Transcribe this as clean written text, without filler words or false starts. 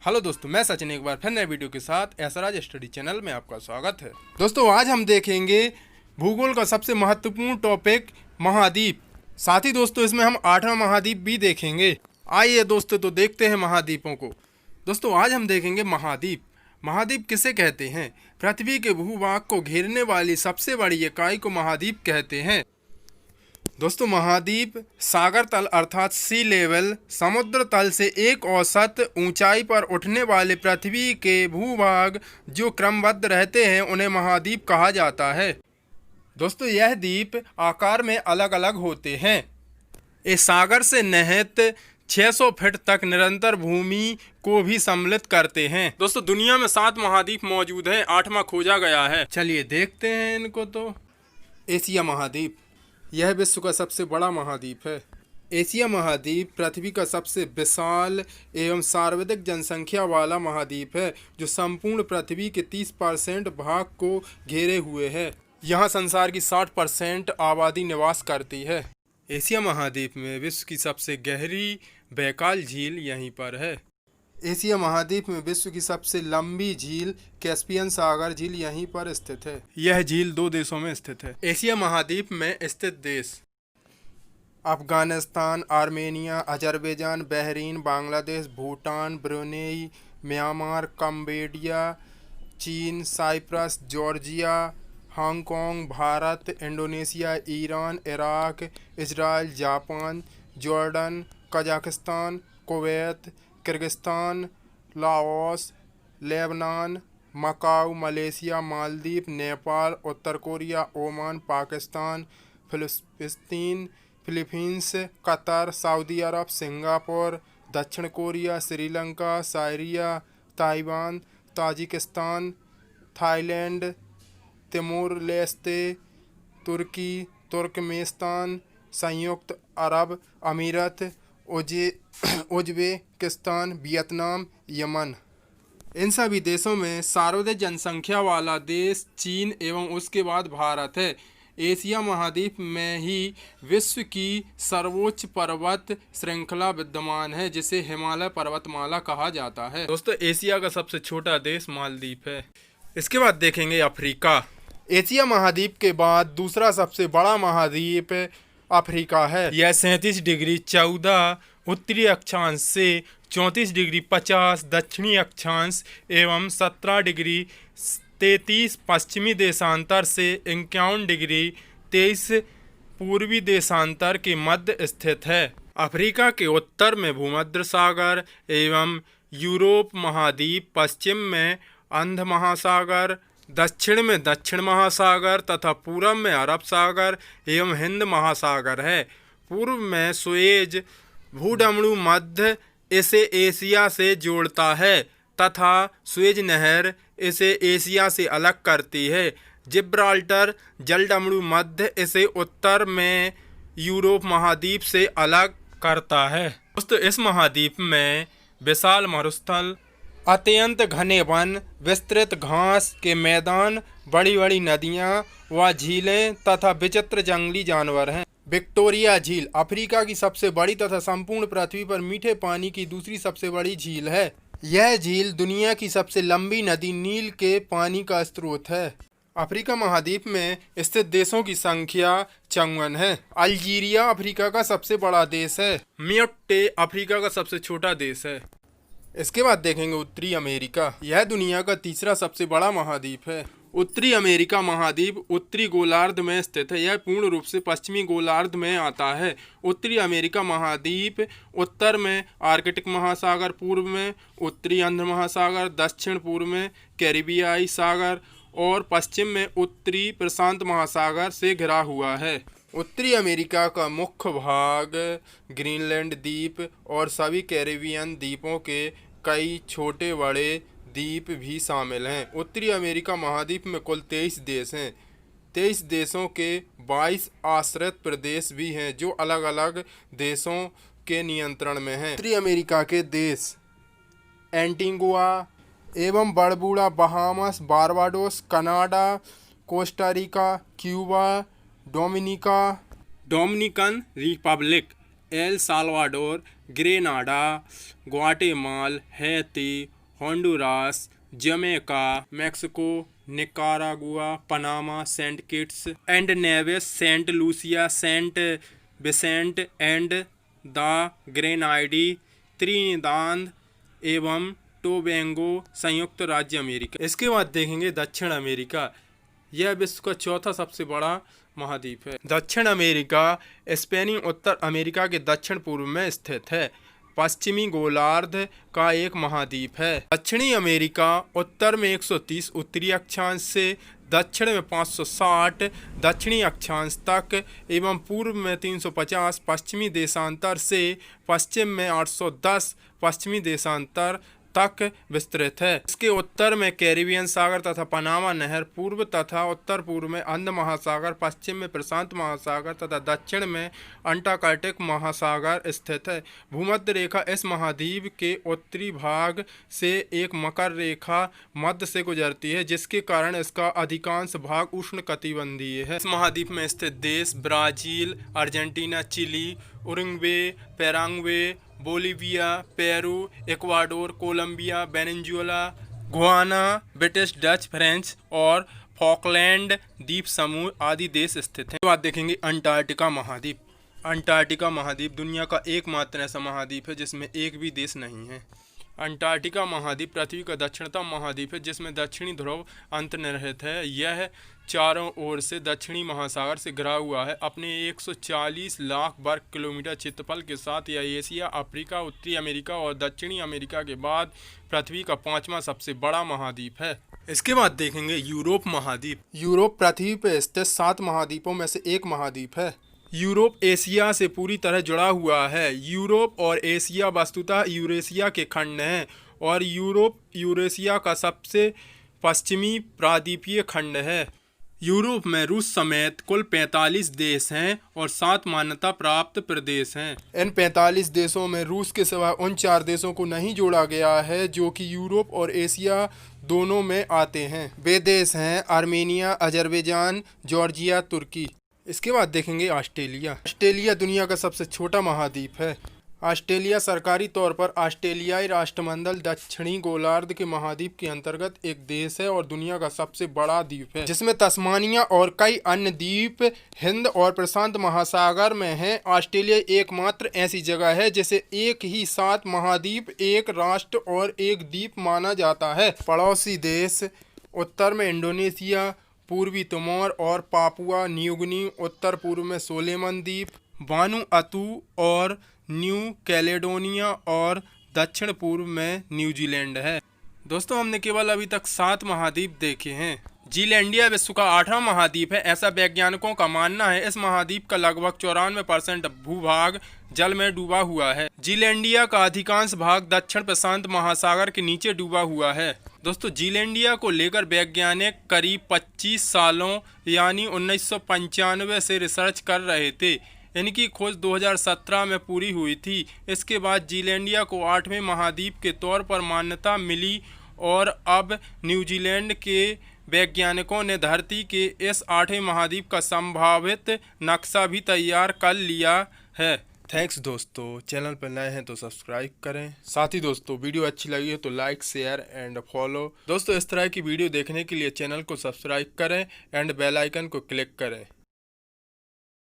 Hello दोस्तों, मैं सचिन एक बार फिर नए वीडियो के साथ ऐसराज स्टडी चैनल में आपका स्वागत है। दोस्तों आज हम देखेंगे भूगोल का सबसे महत्वपूर्ण टॉपिक महाद्वीप। साथ ही दोस्तों इसमें हम 8वां महाद्वीप भी देखेंगे। आइए दोस्तों तो देखते हैं महाद्वीपों को। दोस्तों आज हम देखेंगे महाद्वीप। महाद्वीप किसे कहते हैं? पृथ्वी के भूभाग को घेरने वाली सबसे बड़ी इकाई को महाद्वीप कहते हैं। दोस्तों महाद्वीप सागर तल अर्थात सी लेवल समुद्र तल से एक औसत ऊंचाई पर उठने वाले पृथ्वी के भूभाग जो क्रमबद्ध रहते हैं उन्हें महाद्वीप कहा जाता है। दोस्तों यह द्वीप आकार में अलग अलग होते हैं। ये सागर से निहित 600 फीट तक निरंतर भूमि को भी सम्मिलित करते हैं। दोस्तों दुनिया में 7 महाद्वीप मौजूद हैं, 8वां खोजा गया है। चलिए देखते हैं इनको। तो एशिया महाद्वीप, यह विश्व का सबसे बड़ा महाद्वीप है। एशिया महाद्वीप पृथ्वी का सबसे विशाल एवं सर्वाधिक जनसंख्या वाला महाद्वीप है, जो संपूर्ण पृथ्वी के 30% भाग को घेरे हुए है। यहाँ संसार की 60% आबादी निवास करती है। एशिया महाद्वीप में विश्व की सबसे गहरी बैकाल झील यहीं पर है। एशिया महाद्वीप में विश्व की सबसे लंबी झील कैस्पियन सागर झील यहीं पर स्थित है। यह झील 2 देशों में स्थित है। एशिया महाद्वीप में स्थित देश Afghanistan, Armenia, Azerbaijan, Bahrain, Bangladesh, Bhutan, Brunei, Myanmar, Cambodia, चीन, Cyprus, Georgia, Hong Kong, Bharat, Indonesia, Iran, Iraq, Israel, Japan, Jordan, Kazakhstan, Kuwait, Kyrgyzstan, Laos, Lebanon, Macau, Malaysia, Maldives, Nepal, उत्तर Korea, Oman, Pakistan, Philippines, Qatar, Saudi Arab, Singapore, दक्षिण Korea, Sri Lanka, Syria, Taiwan, Tajikistan, Thailand, Timor Leste, Turkey, Turkmenistan, संयुक्त Arab अमीरात, Uzbekistan, Vietnam, Yemen. इन सभी देशों में सर्वाधिक जनसंख्या वाला देश चीन एवं उसके बाद भारत है। एशिया महाद्वीप में ही विश्व की सर्वोच्च पर्वत श्रृंखला विद्यमान है, जिसे हिमालय पर्वतमाला कहा जाता है। दोस्तों एशिया का सबसे छोटा देश मालदीव है। इसके बाद देखेंगे अफ्रीका। एशिया महाद्वीप के बाद दूसरा सबसे बड़ा महाद्वीप अफ्रीका है। यह 37 डिग्री 14 उत्तरी अक्षांश से 34 डिग्री 50 दक्षिणी अक्षांश एवं 17 डिग्री 33 पश्चिमी देशांतर से 51 डिग्री 23 पूर्वी देशांतर के मध्य स्थित है। अफ्रीका के उत्तर में भूमध्य सागर एवं यूरोप महाद्वीप, पश्चिम में अंध महासागर, दक्षिण में दक्षिण महासागर तथा पूर्व में अरब सागर एवं हिंद महासागर है। पूर्व में सुएज भूडमरू मध्य इसे एशिया से जोड़ता है तथा सुएज नहर इसे एशिया से अलग करती है। जिब्राल्टर जलडमरू मध्य इसे उत्तर में यूरोप महाद्वीप से अलग करता है। दोस्तों इस महाद्वीप में विशाल मरुस्थल, अत्यंत घने वन, विस्तृत घास के मैदान, बड़ी बड़ी नदियाँ व झीलें तथा विचित्र जंगली जानवर हैं। विक्टोरिया झील अफ्रीका की सबसे बड़ी तथा संपूर्ण पृथ्वी पर मीठे पानी की दूसरी सबसे बड़ी झील है। यह झील दुनिया की सबसे लंबी नदी नील के पानी का स्रोत है। अफ्रीका महाद्वीप में स्थित देशों की संख्या 54 है। अल्जीरिया अफ्रीका का सबसे बड़ा देश है। म्योट्टे अफ्रीका का सबसे छोटा देश है। इसके बाद देखेंगे उत्तरी अमेरिका। यह दुनिया का तीसरा सबसे बड़ा महाद्वीप है। उत्तरी अमेरिका महाद्वीप उत्तरी गोलार्ध में स्थित है। यह पूर्ण रूप से पश्चिमी गोलार्ध में आता है। उत्तरी अमेरिका महाद्वीप उत्तर में आर्कटिक महासागर, पूर्व में उत्तरी अंध महासागर, दक्षिण पूर्व में कैरिबियाई सागर और पश्चिम में उत्तरी प्रशांत महासागर से घिरा हुआ है। उत्तरी अमेरिका का मुख्य भाग ग्रीनलैंड द्वीप और सभी कैरिबियन द्वीपों के कई छोटे बड़े द्वीप भी शामिल हैं। उत्तरी अमेरिका महाद्वीप में कुल 23 देश हैं। 23 देशों के 22 आश्रित प्रदेश भी हैं, जो अलग अलग देशों के नियंत्रण में हैं। उत्तरी अमेरिका के देश एंटीगुआ एवं Barbuda, Bahamas, Barbados, Canada, Costa Rica, Cuba, Dominican Republic, El Salvador, Grenada, Guatemala, Haiti, Honduras, Jamaica, Mexico, Nicaragua, Panama, Saint Kitts and Nevis, Saint Lucia, Saint Vincent and the Grenadines, Trinidad एवं Tobago, संयुक्त राज्य America. इसके बाद देखेंगे दक्षिण America. यह विश्व का चौथा सबसे बड़ा महाद्वीप है। दक्षिण अमेरिका स्पेनी उत्तर अमेरिका के दक्षिण पूर्व में स्थित है। पश्चिमी गोलार्ध का एक महाद्वीप है। दक्षिणी अमेरिका उत्तर में 130 उत्तरी अक्षांश से, दक्षिण में 560 दक्षिणी अक्षांश तक एवं पूर्व में 350 पश्चिमी देशांतर से, पश्चिम में 810 पश्चिमी देशांतर तक विस्तृत है। इसके उत्तर में कैरिबियन सागर तथा पनामा नहर, पूर्व तथा उत्तर पूर्व में अंध महासागर, पश्चिम में प्रशांत महासागर तथा दक्षिण में अंटार्कटिक महासागर स्थित है। भूमध्य रेखा इस महाद्वीप के उत्तरी भाग से एक मकर रेखा मध्य से गुजरती है, जिसके कारण इसका अधिकांश भाग उष्णकटिबंधीय है। इस महाद्वीप में स्थित देश Brazil, Argentina, Chile, Uruguay, Paraguay, Bolivia, Peru, Ecuador, Colombia, Venezuela, Guyana, British, Dutch, French और फॉकलैंड द्वीप समूह आदि देश स्थित हैं। बात देखेंगे अंटार्कटिका महाद्वीप। अंटार्कटिका महाद्वीप दुनिया का एकमात्र ऐसा महाद्वीप है जिसमें एक भी देश नहीं है। अंटार्कटिका महाद्वीप पृथ्वी का दक्षिणतम महाद्वीप है, जिसमें दक्षिणी ध्रुव अंतर्निहित है। यह चारों ओर से दक्षिणी महासागर से घिरा हुआ है। अपने 140 लाख वर्ग किलोमीटर क्षेत्रफल के साथ यह एशिया, अफ्रीका, उत्तरी अमेरिका और दक्षिणी अमेरिका के बाद पृथ्वी का 5वां सबसे बड़ा महाद्वीप है। इसके बाद देखेंगे यूरोप महाद्वीप। यूरोप पृथ्वी पर स्थित 7 महाद्वीपों में से एक महाद्वीप है। यूरोप एशिया से पूरी तरह जुड़ा हुआ है। यूरोप और एशिया वस्तुतः यूरेशिया के खंड हैं और यूरोप यूरेशिया का सबसे पश्चिमी प्रायद्वीपीय खंड है। यूरोप में रूस समेत कुल 45 देश हैं और 7 मान्यता प्राप्त प्रदेश हैं। इन 45 देशों में रूस के सिवा उन 4 देशों को नहीं जोड़ा गया है जो कि यूरोप और एशिया दोनों में आते हैं। वे देश हैं आर्मेनिया, अजरबैजान, जॉर्जिया, तुर्की। इसके बाद देखेंगे ऑस्ट्रेलिया। ऑस्ट्रेलिया दुनिया का सबसे छोटा महाद्वीप है। ऑस्ट्रेलिया सरकारी तौर पर ऑस्ट्रेलियाई राष्ट्रमंडल दक्षिणी गोलार्ध के महाद्वीप के अंतर्गत एक देश है और दुनिया का सबसे बड़ा द्वीप है, जिसमें तस्मानिया और कई अन्य द्वीप हिंद और प्रशांत महासागर में हैं। ऑस्ट्रेलिया एकमात्र ऐसी जगह है जिसे एक ही साथ महाद्वीप, एक राष्ट्र और एक द्वीप माना जाता है। पड़ोसी देश उत्तर में इंडोनेशिया, पूर्वी तिमोर और पापुआ न्यूगिनी, उत्तर पूर्व में सोलोमन द्वीप, वानुअतु और न्यू कैलेडोनिया और दक्षिण पूर्व में न्यूजीलैंड है। दोस्तों, हमने केवल अभी तक 7 महाद्वीप देखे हैं। जीलैंडिया विश्व का 8वां महाद्वीप है, ऐसा वैज्ञानिकों का मानना है। इस महाद्वीप का लगभग 94% भूभाग जल में डूबा हुआ है। जीलैंडिया का अधिकांश भाग दक्षिण प्रशांत महासागर के नीचे डूबा हुआ है। दोस्तों, जीलैंडिया को लेकर वैज्ञानिक करीब 25 सालों यानी 1995 से रिसर्च कर रहे थे। इनकी खोज 2017 में पूरी हुई थी। इसके बाद जीलैंडिया को 8वें महाद्वीप के तौर पर मान्यता मिली और अब न्यूजीलैंड के वैज्ञानिकों ने धरती के इस 8वें महाद्वीप का संभावित नक्शा भी तैयार कर लिया है। थैंक्स दोस्तों, चैनल पर नए हैं तो सब्सक्राइब करें। साथ ही दोस्तों, वीडियो अच्छी लगी है तो लाइक, शेयर एंड फॉलो। दोस्तों, इस तरह की वीडियो देखने के लिए चैनल को सब्सक्राइब करें एंड बेल आइकन को क्लिक करें।